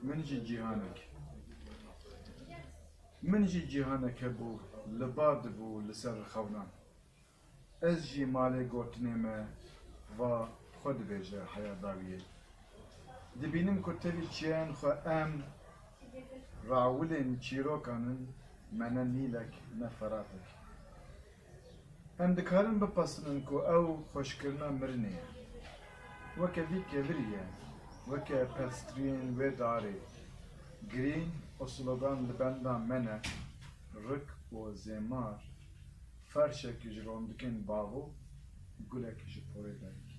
من جي جيهانك من جي جيهانك هبو لباد بو لسر خونا از جي مالي قوتني ما و خود بيجا حياة داوية دبينم كتبي چيان خو ام راولين چيروكانن منا نيلك نفراتك ام دكارن بپسنن كو او خوشكرنا مرنية وكا في كبرية وكا پسترين و داري گرين و سلوغان لبندا منا رك و زمار فرشك جروندكن باغو گلك جپوري داري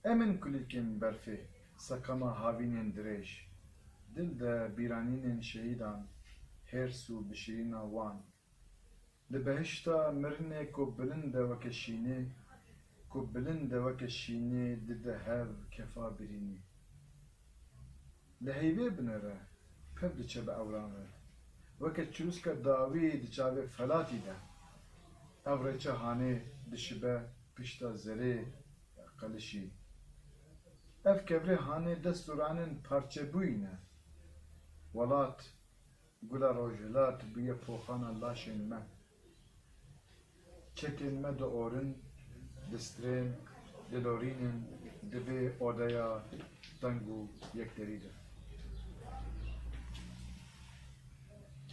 امن كلكن برفي سكما هاوينين دريش دل دا بيرانين شهيدان هرسو بشيرنا وان لبهشتا مرنه كو بلند وكشيني كو بلند وكشيني دد هاو كفا بريني لهيبه بنره پب دچه به اورانه وكا چروسكا داوي دچاوه فلاتي ده اورچه هانه دشبه پشتا زره قلشي اف كبره هانه دستورانن پارچه بوينه ولات گلا روجلات بيه پوخانا لاشين ما چكن ما دو اورن دسترين دلورينن دبي اودايا تنگو يك دريده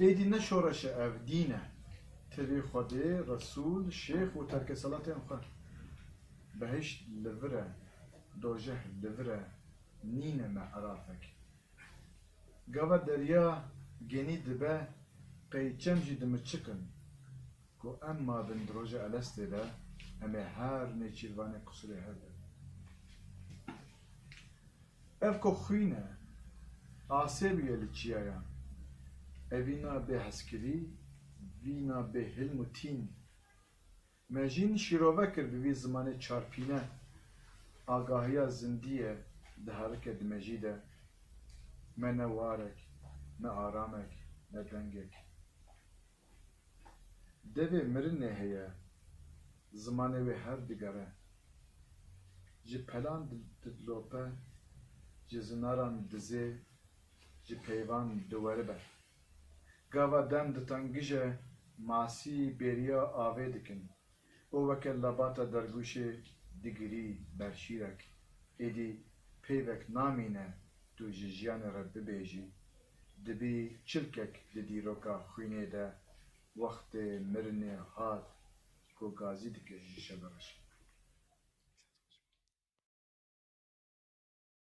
ايدي نشورش اف دينه تبي خده رسول شيخ و ترك صلاة انخوا بهشت لفره دوجه لفره نينه ما عرافك قوة دريا جني دبه قيچم جي دمچكن كو اما بندروجه الاسته ده اما هر نيچيروانه قصره هده اف كو خوينه آسيبيه لچيايا اوينا به هسكري وينا به هلم و تين مجين شيروه كر بوي زمان چارپينه آگاهيا زنديه ده حركة دمجيده ما نوارك ما آرامك ما دنگك دوه مرنه هيا زمانه و هر دگره جي پلان دلوپه جي زناران دزه جي پیوان دواره بر گاوا دم دتنگجه ماسی بریا آوه دکن او وکل لباتا درگوشه دگری برشیرک ایدی پیوک نامینه تو جیان رب ببیجی دبی چلکک لدی روکا خوینه ده وقت مرنه هات کو گازی دکه جیشه برش